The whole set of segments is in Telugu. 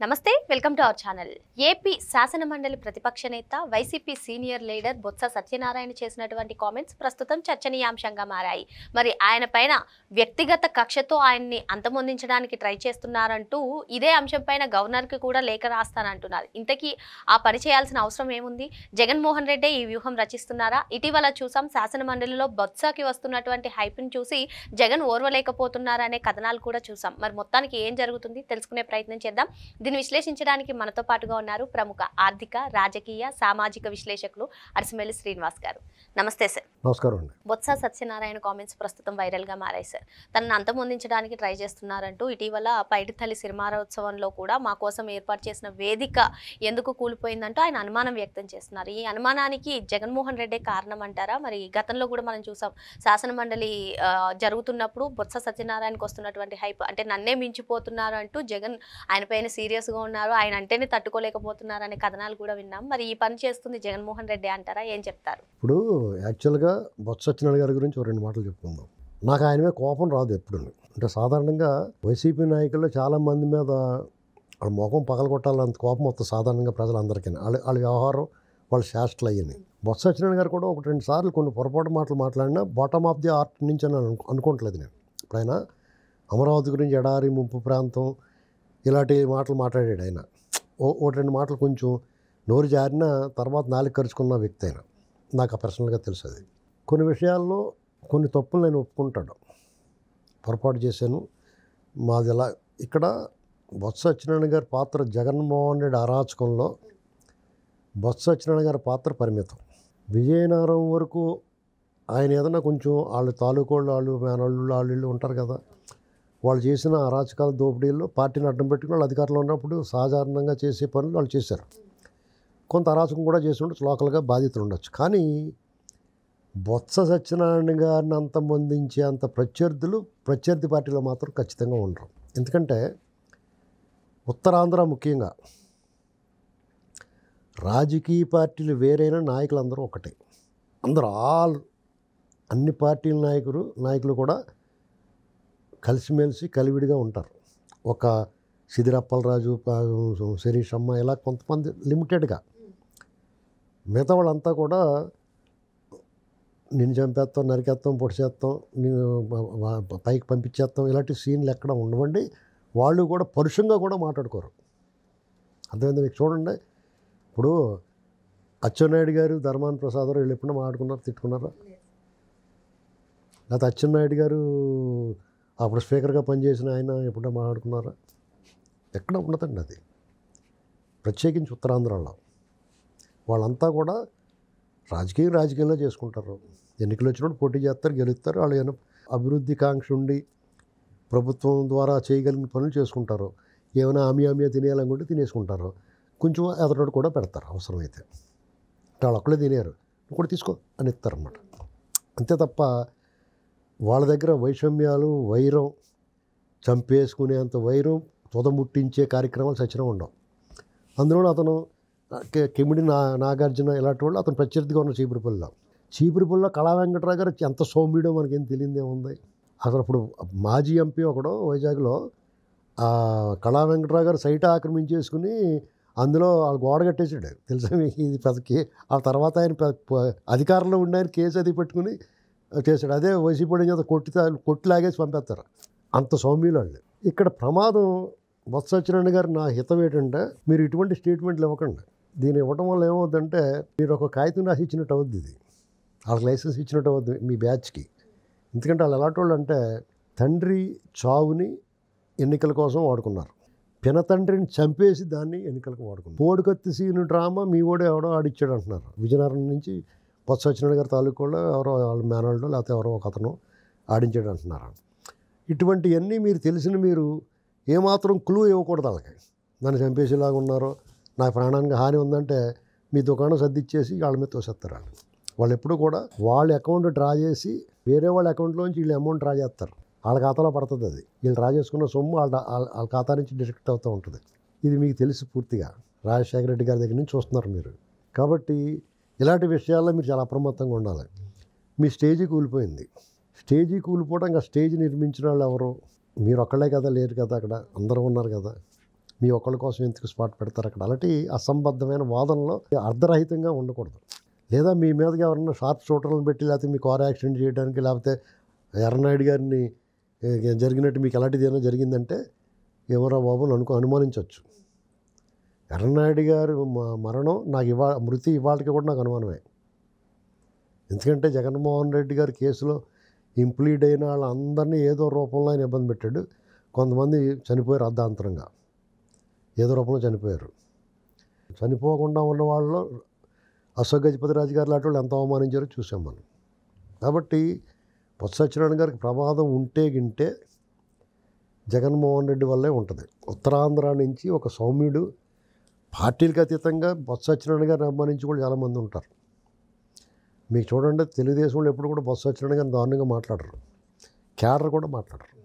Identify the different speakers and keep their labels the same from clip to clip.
Speaker 1: నమస్తే welcome to our channel. AP శాసన మండలి ప్రతిపక్ష నేత YCP senior leader Botsa Satyanarayana చేసినటువంటి కామెంట్స్ ప్రస్తుతం చర్చనీయాంశంగా మారాయి. మరి ఆయన పైన వ్యక్తిగత కక్షతో ఆయన్ని అంతమొందించడానికి ట్రై చేస్తున్నారంటూ ఇదే అంశం పైన గవర్నర్కి కూడా లేఖ రాస్తానంటున్నారు. ఇంతకీ ఆ పని చేయాల్సిన అవసరం ఏముంది? జగన్మోహన్ రెడ్డి ఈ వ్యూహం రచిస్తున్నారా? ఇటీవల చూసాం శాసన మండలిలో బొత్సకి వస్తున్నటువంటి హైప్ని చూసి జగన్ ఓర్వలేకపోతున్నారనే కథనాలు కూడా చూసాం. మరి మొత్తానికి ఏం జరుగుతుంది తెలుసుకునే ప్రయత్నం చేద్దాం. దీన్ని విశ్లేషించడానికి మనతో పాటుగా ఉన్నారు ప్రముఖ ఆర్థిక, రాజకీయ, సామాజిక విశ్లేషకులు అరిసిమెల్లి శ్రీనివాస్ గారు. నమస్తే సార్.
Speaker 2: నమస్కారం అండి.
Speaker 1: బొత్స సత్యనారాయణ కామెంట్స్ ప్రస్తుతం వైరల్ గా మారాయి సార్. తనను అంతమొందించడానికి ట్రై చేస్తున్నారంటూ ఇటీవల పైడితల్లి సిరిమారోత్సవంలో కూడా మా కోసం ఏర్పాటు చేసిన వేదిక ఎందుకు కూలిపోయిందంటూ ఆయన అనుమానం వ్యక్తం చేస్తున్నారు. ఈ అనుమానానికి జగన్మోహన్ రెడ్డి కారణం అంటారా? మరి గతంలో కూడా మనం చూసాం శాసన మండలి జరుగుతున్నప్పుడు బొత్స సత్యనారాయణకు వస్తున్నటువంటి హైప్ అంటే నన్నే మించిపోతున్నారు అంటూ జగన్ ఆయన పైన సీరియస్గా ఉన్నారు, ఆయన అంటేనే తట్టుకోలేకపోతున్నారు అనే కథనాలు కూడా విన్నాం. మరి ఈ పని చేస్తుంది జగన్మోహన్ రెడ్డి అంటారా? ఏం చెప్తారు?
Speaker 2: ఇప్పుడు యాక్చువల్గా బొత్స సత్యనారాయణ గారి గురించి రెండు మాటలు చెప్పుకుందాం. నాకు ఆయన మీద కోపం రాదు ఎప్పుడు. అంటే సాధారణంగా వైసీపీ నాయకుల్లో చాలామంది మీద వాళ్ళ ముఖం పగలగొట్టాలంత కోపం వస్తుంది సాధారణంగా ప్రజలందరికీ. వాళ్ళ వ్యవహారం, వాళ్ళ శాస్త్రలు అయ్యింది. బొత్స సత్యనారాయణ గారు కూడా ఒకటి రెండు సార్లు కొన్ని పొరపాటు మాటలు మాట్లాడినా బాటమ్ ఆఫ్ ది ఆర్ట్ నుంచి అని అనుకోవట్లేదు నేను. ఆయన అమరావతి గురించి ఎడారి ముంపు ప్రాంతం ఇలాంటి మాటలు మాట్లాడాడు. ఆయన ఒకటి రెండు మాటలు కొంచెం నోరు జారిన తర్వాత నాలుగు ఖర్చుకున్న వ్యక్తి అయినా నాకు పర్సనల్గా తెలుసు. అది కొన్ని విషయాల్లో కొన్ని తప్పులు నేను ఒప్పుకుంటాడు, పొరపాటు చేశాను మాది ఎలా. ఇక్కడ బొత్స సత్యనారాయణ గారి పాత్ర జగన్మోహన్ రెడ్డి అరాచకంలో బొత్స సత్యనారాయణ గారి పాత్ర పరిమితం. విజయనగరం వరకు ఆయన ఏదైనా కొంచెం వాళ్ళు తాలూకోళ్ళు, వాళ్ళు మేనళ్ళు, వాళ్ళు ఉంటారు కదా, వాళ్ళు చేసిన అరాచకాల దోపిడీల్లో పార్టీని అడ్డం పెట్టుకుని వాళ్ళు అధికారంలో ఉన్నప్పుడు సాధారణంగా చేసే పనులు వాళ్ళు చేశారు. కొంత అరాచకం కూడా చేసి ఉండొచ్చు, లోకల్గా బాధితులు ఉండొచ్చు. కానీ బొత్స సత్యనారాయణ గారిని అంతమొందించే అంత ప్రత్యర్థి పార్టీలో మాత్రం ఖచ్చితంగా ఉండరు. ఎందుకంటే ఉత్తరాంధ్ర ముఖ్యంగా రాజకీయ పార్టీలు వేరైన నాయకులు అందరూ ఒకటే. అందరూ అన్ని పార్టీల నాయకులు కూడా కలిసిమెలిసి కలివిడిగా ఉంటారు. ఒక సిదిరప్పలరాజు, శరీష్ అమ్మ, ఇలా కొంతమంది లిమిటెడ్గా. మిగతా వాళ్ళంతా కూడా నిన్ను చంపేస్తాం, నరికేస్తాం, పొడిచేస్తాం, నేను పైకి పంపించేస్తాం, ఇలాంటి సీన్లు ఎక్కడ ఉండవండి. వాళ్ళు కూడా పరుషంగా కూడా మాట్లాడుకోరు. అర్థమైంది మీకు? చూడండి, ఇప్పుడు అచ్చెన్నాయుడు గారు, ధర్మాన ప్రసాద్ వీళ్ళు ఎప్పుడన్నా మాట్లాడుకున్నారు, తిట్టుకున్నారా? లేకపోతే అచ్చెన్నాయుడు గారు అప్పుడు స్పీకర్గా పనిచేసిన ఆయన ఎప్పుడో మాట్లాడుకున్నారా? ఎక్కడ ఉండదండి. అది ప్రత్యేకించి ఉత్తరాంధ్రలో వాళ్ళంతా కూడా రాజకీయంలో చేసుకుంటారు. ఎన్నికలు వచ్చినప్పుడు పోటీ చేస్తారు, గెలుస్తారు. వాళ్ళు ఏమైనా అభివృద్ధి కాంక్ష ఉండి ప్రభుత్వం ద్వారా చేయగలిగిన పనులు చేసుకుంటారు. ఏమైనా ఆమియా తినేయాలనుకుంటే తినేసుకుంటారు. కొంచెం ఎదరోడు కూడా పెడతారు అవసరమైతే. వాళ్ళు ఒక్కడే తినేరు, కూడా తీసుకో అని ఇస్తారన్నమాట. అంతే తప్ప వాళ్ళ దగ్గర వైషమ్యాలు, వైరం, చంపేసుకునేంత వైరం, తుదముట్టించే కార్యక్రమాలు సచ్చినా ఉండవు. అందులో అతను కిమిడి నాగార్జున ఇలాంటి వాళ్ళు అతను ప్రత్యర్థిగా ఉన్న చీపురుపల్లిలో కళా వెంకటరావు గారు ఎంత సౌమ్యుడో మనకేం తెలియదేముంది. అసలు ఇప్పుడు మాజీ ఎంపీ ఒకడు వైజాగ్లో కళా వెంకటరావు గారు సైట్ ఆక్రమించేసుకుని అందులో వాళ్ళు గోడ కట్టేసాడు తెలుసా మీకు? ఇది పెద్దకి ఆ తర్వాత ఆయన అధికారంలో ఉండి ఆయన కేసు అది పెట్టుకుని చేశాడు. అదే వైసీపీ చేత కొట్టి లాగేసి పంపేస్తారు. అంత సౌమ్యులు వాళ్ళు. ఇక్కడ ప్రమాదం బొత్స సత్యనారాయణ గారు నా హితం ఏంటంటే, మీరు ఇటువంటి స్టేట్మెంట్లు ఇవ్వకండి. దీన్ని ఇవ్వడం వల్ల ఏమవుతుందంటే, మీరు ఒక కాగితం రాసి ఇచ్చినట్టు అవుద్ది. ఇది వాళ్ళకి లైసెన్స్ ఇచ్చినట్టు అవుద్ది మీ బ్యాచ్కి. ఎందుకంటే వాళ్ళు ఎలాంటి వాళ్ళు అంటే, తండ్రి చావుని ఎన్నికల కోసం వాడుకున్నారు, పినతండ్రిని చంపేసి దాన్ని ఎన్నికలకు వాడుకున్నారు. పోడుకత్తి సీను డ్రామా మీ ఓడే ఎవడో ఆడిచ్చాడు అంటున్నారు. విజయనగరం నుంచి బొత్స సత్యనారాయణ గారి తాలూకాలో ఎవరో వాళ్ళ మేనల్డో లేకపోతే ఎవరో ఒక అతను ఆడించాడు అంటున్నారు. ఇటువంటివన్నీ మీరు తెలిసిన మీరు ఏమాత్రం క్లూ ఇవ్వకూడదు వాళ్ళకి. నన్ను చంపేసేలాగా ఉన్నారో, నా ప్రాణానికి హాని ఉందంటే మీ దుకాణం సర్దిచ్చేసి వాళ్ళ మీద తోసేస్తారు. వాళ్ళు ఎప్పుడు కూడా వాళ్ళ అకౌంట్ డ్రా చేసి వేరే వాళ్ళ అకౌంట్లోంచి వీళ్ళు అమౌంట్ డ్రా చేస్తారు. వాళ్ళ ఖాతాలో పడుతుంది. అది వీళ్ళు డ్రా చేసుకున్న సొమ్ము వాళ్ళ ఖాతా నుంచి డిడక్ట్ అవుతూ ఉంటుంది. ఇది మీకు తెలుసు పూర్తిగా. రాజశేఖర రెడ్డి గారి దగ్గర నుంచి చూస్తున్నారు మీరు. కాబట్టి ఇలాంటి విషయాల్లో మీరు చాలా అప్రమత్తంగా ఉండాలి. మీ స్టేజీ కూలిపోయింది. స్టేజీ కూలిపోవడం, ఇంకా స్టేజ్ నిర్మించిన వాళ్ళు ఎవరు? మీరు ఒక్కళ్ళే కదా, లేరు కదా, అక్కడ అందరూ ఉన్నారు కదా. మీ ఒకళ్ళ కోసం ఎందుకు స్పాట్ పెడతారు అక్కడ? అలాంటి అసంబద్ధమైన వాదనలో అర్ధరహితంగా ఉండకూడదు. లేదా మీ మీదకి ఎవరన్నా షార్ప్ షూటర్లను పెట్టి, లేకపోతే మీ కార్ యాక్సిడెంట్ చేయడానికి, లేకపోతే ఎర్రనాయుడు గారిని జరిగినట్టు మీకు ఎలాంటిది ఏమైనా జరిగిందంటే ఏమరా బాబు నన్ను అనుమానించవచ్చు. ఎర్రనాయుడు గారు మరణం నాకు మృతి ఇవాళకి కూడా నాకు అనుమానమే. ఎందుకంటే జగన్మోహన్ రెడ్డి గారి కేసులో ఇంప్లీడ్ అయిన వాళ్ళందరినీ ఏదో రూపంలో ఆయన ఇబ్బంది పెట్టాడు. కొంతమంది చనిపోయారు అర్ధాంతరంగా, ఏదో రూపంలో చనిపోయారు. చనిపోకుండా ఉన్న వాళ్ళలో అశోక్ గజపతిరాజు గారు లాంటి వాళ్ళు ఎంత అవమానించారో చూసాం మనం. కాబట్టి బొత్స సత్యనారాయణ గారికి ప్రమాదం ఉంటే గింటే జగన్మోహన్ రెడ్డి వల్లే ఉంటుంది. ఉత్తరాంధ్ర నుంచి ఒక సౌమ్యుడు, పార్టీలకు అతీతంగా బొత్స సత్యనారాయణ గారిని అభిమానించి కూడా చాలామంది ఉంటారు. మీకు చూడండి, తెలుగుదేశంలో ఎప్పుడు కూడా బొత్స సత్యనారాయణ గారిని దారుణంగా మాట్లాడరు, క్యాడర్ కూడా మాట్లాడరు.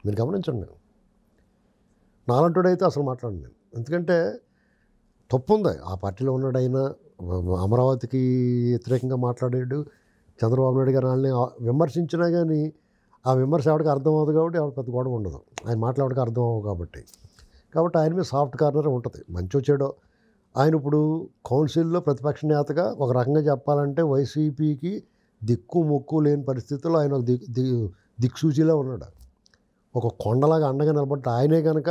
Speaker 2: మీరు గమనించండి. నాలంటుడైతే అసలు మాట్లాడండి నేను. ఎందుకంటే తప్పు ఉంది ఆ పార్టీలో ఉన్నాడైనా. అమరావతికి వ్యతిరేకంగా మాట్లాడాడు. చంద్రబాబు నాయుడు గారు వాళ్ళని విమర్శించినా కానీ ఆ విమర్శ ఎవరికి అర్థం అవ్వదు కాబట్టి ఎవరికి పెద్ద గొడవ ఉండదు. ఆయన మాట్లాడక అర్థం అవ్వదు కాబట్టి ఆయన మీద సాఫ్ట్ కార్నర్ ఉంటుంది. మంచో చెడో ఆయన ఇప్పుడు కౌన్సిల్లో ప్రతిపక్ష నేతగా ఒక రకంగా చెప్పాలంటే వైసీపీకి దిక్కు ముక్కు లేని పరిస్థితుల్లో ఆయన ఒక దిక్సూచిలా ఉన్నాడు. ఒక కొండలాగా అండగా నిలబడ్డ ఆయనే కనుక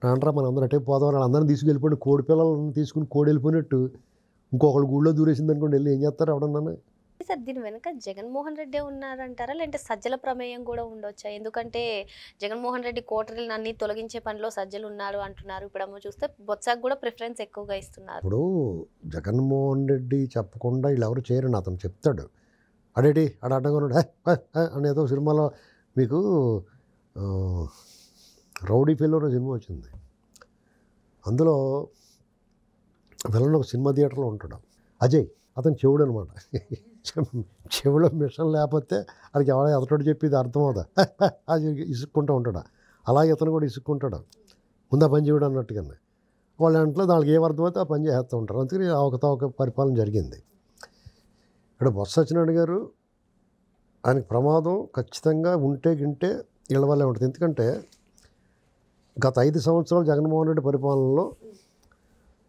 Speaker 2: రాండ్రా మన అందరూ అటే పోదాం, వాళ్ళందరినీ తీసుకెళ్ళిపోయిన కోడి పిల్లలను తీసుకుని కోడి వెళ్ళిపోయినట్టు ఇంకొకళ్ళు గుళ్ళో దూరేసింది అనుకోండి, వెళ్ళి ఏం చేస్తారు ఎవడన్నా?
Speaker 1: సార్ దీని వెనక జగన్మోహన్ రెడ్డి ఉన్నారంటారా, లేదంటే సజ్జల ప్రమేయం కూడా ఉండొచ్చా? ఎందుకంటే జగన్మోహన్ రెడ్డి కోటరీలను అన్ని తొలగించే పనిలో సజ్జలు ఉన్నారు అంటున్నారు. ఇప్పుడేమో చూస్తే బొత్సకు కూడా ప్రిఫరెన్స్ ఎక్కువగా ఇస్తున్నారు.
Speaker 2: ఇప్పుడు జగన్మోహన్ రెడ్డి చెప్పకుండా వీళ్ళు ఎవరు చేయరని అతను చెప్తాడు. అడేటి అడ్డంగా ఉన్నాడు అనేదో సినిమాలో మీకు రౌడీ ఫిల్లో సినిమా వచ్చింది. అందులో వెళ్ళిన ఒక సినిమా థియేటర్లో ఉంటాడు అజయ్. అతను చెవుడు అనమాట. చెవులో మిషన్ లేకపోతే అది ఎవడో ఎదటోడు చెప్పేది అర్థం అవుదా, అది ఇసుక్కుంటూ ఉంటాడు. అలాగే ఇతను కూడా ఇసుక్కుంటాడు, ముందా పని చేయడం అన్నట్టుగా. వాళ్ళ ఇంట్లో దానికి ఏం అర్థమైతే ఆ పని చేస్తూ ఉంటారు. అందుకని అవకతవక పరిపాలన జరిగింది. ఇక్కడ బొత్స సత్యనారాయణ గారు ఆయనకు ప్రమాదం ఖచ్చితంగా ఉంటే గింటే వీళ్ళ వల్లే ఉంటుంది. ఎందుకంటే గత 5 సంవత్సరాలు జగన్మోహన్ రెడ్డి పరిపాలనలో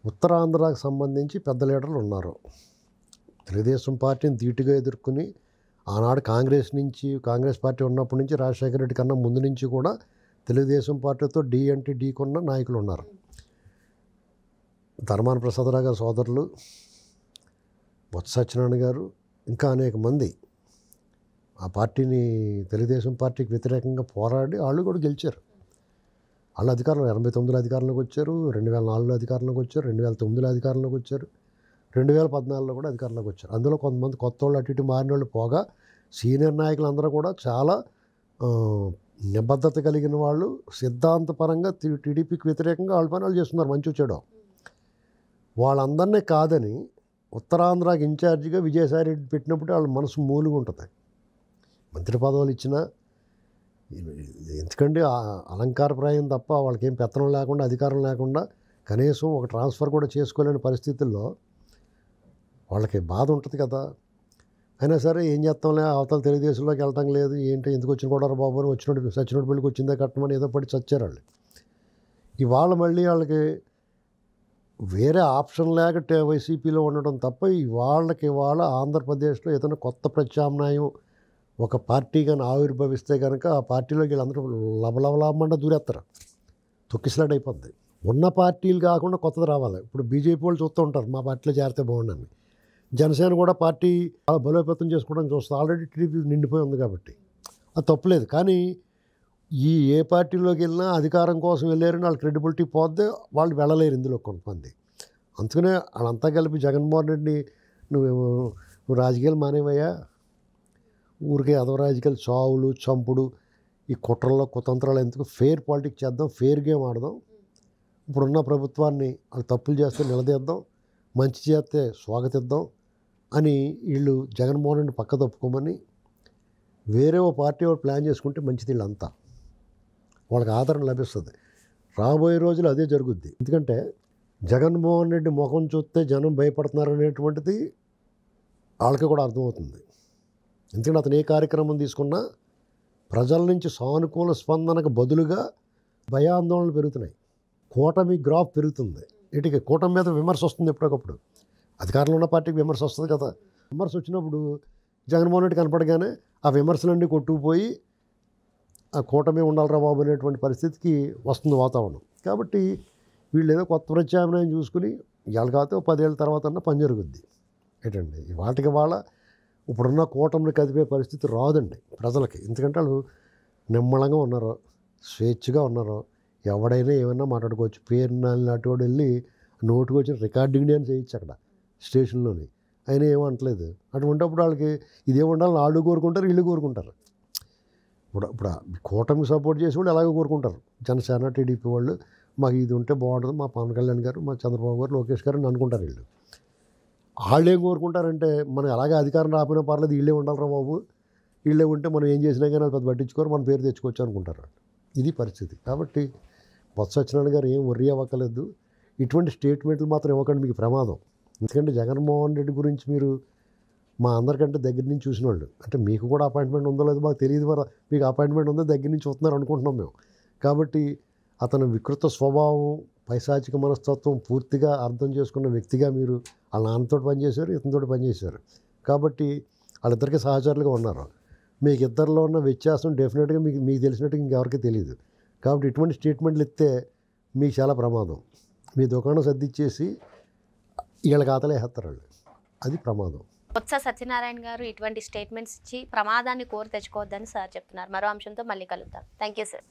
Speaker 2: ఉత్తరాంధ్రకు సంబంధించి పెద్ద లీడర్లు ఉన్నారు. తెలుగుదేశం పార్టీని ధీటుగా ఎదుర్కొని ఆనాడు కాంగ్రెస్ పార్టీ ఉన్నప్పటి నుంచి రాజశేఖర రెడ్డి కన్నా ముందు నుంచి కూడా తెలుగుదేశం పార్టీతో ఢీ అంటే ఢీకొన్న నాయకులు ఉన్నారు. ధర్మాన ప్రసాదరావు గారి సోదరులు, బొత్స సత్యనారాయణ గారు, ఇంకా అనేక మంది ఆ పార్టీని తెలుగుదేశం పార్టీకి వ్యతిరేకంగా పోరాడి వాళ్ళు కూడా గెలిచారు. వాళ్ళు అధికారంలో 89లో అధికారంలోకి వచ్చారు, 2004లో అధికారంలోకి వచ్చారు, 2009లో అధికారంలోకి వచ్చారు, 2014లో కూడా అధికారంలోకి వచ్చారు. అందులో కొంతమంది కొత్త వాళ్ళు అటు ఇటు మారిన వాళ్ళు పోగా సీనియర్ నాయకులందరూ కూడా చాలా నిబద్ధత కలిగిన వాళ్ళు, సిద్ధాంతపరంగా టీడీపీకి వ్యతిరేకంగా వాళ్ళ పని వాళ్ళు చేస్తున్నారు, మంచి చెడు. వాళ్ళందరినీ కాదని ఉత్తరాంధ్రకి ఇన్ఛార్జిగా విజయసాయి రెడ్డి పెట్టినప్పుడు వాళ్ళ మనసు మూలుగా ఉంటుంది. మంత్రి పదవులు ఇచ్చినా ఎందుకంటే అలంకారప్రాయం తప్ప వాళ్ళకేం పెత్తనం లేకుండా, అధికారం లేకుండా, కనీసం ఒక ట్రాన్స్ఫర్ కూడా చేసుకోలేని పరిస్థితుల్లో వాళ్ళకి బాధ ఉంటుంది కదా. అయినా సరే ఏం చేస్తాంలే, అవతల తెలుగుదేశంలోకి వెళ్ళటం లేదు, ఏంటి ఎందుకు వచ్చిన కూడా బాబు అని సచ్చినోటి పెళ్ళికి వచ్చిందే కట్టమని ఏదో పడి చచ్చారు వాళ్ళు. ఇవాళ మళ్ళీ వాళ్ళకి వేరే ఆప్షన్ లేక వైసీపీలో ఉండడం తప్ప ఇవాళ ఆంధ్రప్రదేశ్లో ఏదైనా కొత్త ప్రత్యామ్నాయం ఒక పార్టీ కానీ ఆవిర్భవిస్తే కనుక ఆ పార్టీలోకి వీళ్ళందరూ లబలబలమంట దూరేస్తారు, తొక్కిసలాట్ అయిపోద్ది. ఉన్న పార్టీలు కాకుండా కొత్తది రావాలి. ఇప్పుడు బీజేపీ వాళ్ళు చూస్తూ ఉంటారు మా పార్టీలో చేరితే బాగుండని. జనసేన కూడా పార్టీ బలోపేతం చేసుకోవడానికి చూస్తుంది. ఆల్రెడీ టీడీపీ నిండిపోయి ఉంది కాబట్టి అది తప్పులేదు. కానీ ఏ పార్టీలోకి వెళ్ళినా అధికారం కోసం వెళ్ళారని వాళ్ళ క్రెడిబిలిటీ పోద్దే, వాళ్ళు వెళ్ళలేరు ఇందులో కొంతమంది. అందుకనే వాళ్ళంతా కలిపి జగన్మోహన్ రెడ్డి నువ్వు రాజకీయాలు మానేవయ్యా, ఊరికే అదవ రాజకీయాలు, చావులు చంపుడు, ఈ కుట్రల్లో కుతంత్రాలు ఎందుకు, ఫెయిర్ పాలిటిక్స్ చేద్దాం, ఫెయిర్ గేమ్ ఆడదాం, ఇప్పుడున్న ప్రభుత్వాన్ని వాళ్ళు తప్పులు చేస్తే నిలదీద్దాం, మంచి చేస్తే స్వాగతిద్దాం అని వీళ్ళు జగన్మోహన్ రెడ్డి పక్క తప్పుకోమని వేరే ఓ పార్టీ వాడు ప్లాన్ చేసుకుంటే మంచిది. వీళ్ళంతా వాళ్ళకి ఆదరణ లభిస్తుంది. రాబోయే రోజులు అదే జరుగుద్ది. ఎందుకంటే జగన్మోహన్ రెడ్డి ముఖం చూస్తే జనం భయపడుతున్నారు అనేటువంటిది వాళ్ళకి కూడా అర్థమవుతుంది. ఎందుకంటే అతను ఏ కార్యక్రమం తీసుకున్నా ప్రజల నుంచి సానుకూల స్పందనకు బదులుగా భయాందోళనలు పెరుగుతున్నాయి. కూటమి గ్రాఫ్ పెరుగుతుంది. వీటికి కూటమి మీద విమర్శ వస్తుంది ఎప్పటికప్పుడు. అధికారంలో ఉన్న పార్టీకి విమర్శ వస్తుంది కదా. విమర్శ వచ్చినప్పుడు జగన్మోహన్ రెడ్డి కనపడగానే ఆ విమర్శలన్నీ కొట్టుకుపోయి ఆ కూటమి ఉండాలిరా బాబు అనేటువంటి పరిస్థితికి వస్తుంది వాతావరణం. కాబట్టి వీళ్ళు ఏదో కొత్త ప్రత్యామ్నాయం చూసుకుని ఇవాళ కాకపోతే 10 ఏళ్ళ తర్వాత అన్న పని జరుగుద్ది. ఏంటండి వాటికి వాళ్ళ ఇప్పుడున్న కూటమిని కదిపే పరిస్థితి రాదండి ప్రజలకి. ఎందుకంటే వాళ్ళు నిమ్మళంగా ఉన్నారు, స్వేచ్ఛగా ఉన్నారు. ఎవడైనా ఏమన్నా మాట్లాడుకోవచ్చు. పేరు నాటివాడు వెళ్ళి నోటుకు వచ్చిన రికార్డింగ్ అని చేయొచ్చు అక్కడ స్టేషన్లోని. ఆయన ఏమంటలేదు. అటువంటిప్పుడు వాళ్ళకి ఇదే ఉండాలని వాళ్ళు కోరుకుంటారు, వీళ్ళు కోరుకుంటారు. ఇప్పుడు కూటమికి సపోర్ట్ చేసే వాళ్ళు ఎలాగో కోరుకుంటారు. జనసేన టీడీపీ వాళ్ళు మాకు ఇది ఉంటే బాగుంటుంది, మా పవన్ కళ్యాణ్ గారు, మా చంద్రబాబు గారు, లోకేష్ గారు అని అనుకుంటారు. వాళ్ళు ఏం కోరుకుంటారంటే మనం అలాగే అధికారం రాకపోయినా పర్లేదు, వీళ్ళే ఉండాలిరా బాబు, వీళ్ళే ఉంటే మనం ఏం చేసినా కానీ అది పెద్ద పట్టించుకోరు, మన పేరు తెచ్చుకోవచ్చు అనుకుంటారు. ఇది పరిస్థితి. కాబట్టి బొత్స సత్యనారాయణ గారు ఏం వర్రీ అవ్వక్కర్లేదు. ఇటువంటి స్టేట్మెంట్లు మాత్రం ఇవ్వకండి, మీకు ప్రమాదం. ఎందుకంటే జగన్మోహన్ రెడ్డి గురించి మీరు మా అందరికంటే దగ్గర నుంచి చూసిన వాళ్ళు, అంటే మీకు కూడా అపాయింట్మెంట్ ఉందో లేదో మాకు తెలియదు, మరి మీకు అపాయింట్మెంట్ ఉందో దగ్గర నుంచి వస్తున్నారు అనుకుంటున్నాం మేము. కాబట్టి అతను వికృత స్వభావం, పైశాచిక మనస్తత్వం పూర్తిగా అర్థం చేసుకున్న వ్యక్తిగా మీరు వాళ్ళ నాన్నతో పనిచేశారు, ఇతనితో పనిచేశారు. కాబట్టి వాళ్ళిద్దరికీ సహచరులుగా ఉన్నారు. మీకు ఇద్దరిలో ఉన్న వ్యత్యాసం డెఫినెట్గా మీకు తెలిసినట్టుగా ఇంకెవరికి తెలియదు. కాబట్టి ఇటువంటి స్టేట్మెంట్లు ఇస్తే మీకు చాలా ప్రమాదం. మీ దుకాణం సర్దిచ్చేసి వీళ్ళ ఖాతాలో వేస్తారు వాళ్ళు. అది ప్రమాదం.
Speaker 1: బొత్స సత్యనారాయణ గారు ఇటువంటి స్టేట్మెంట్స్ ఇచ్చి ప్రమాదాన్ని కోరి తెచ్చుకోవద్దని సార్ చెప్తున్నారు. మరో అంశంతో మళ్ళీ కలుద్దాం. Thank you sir.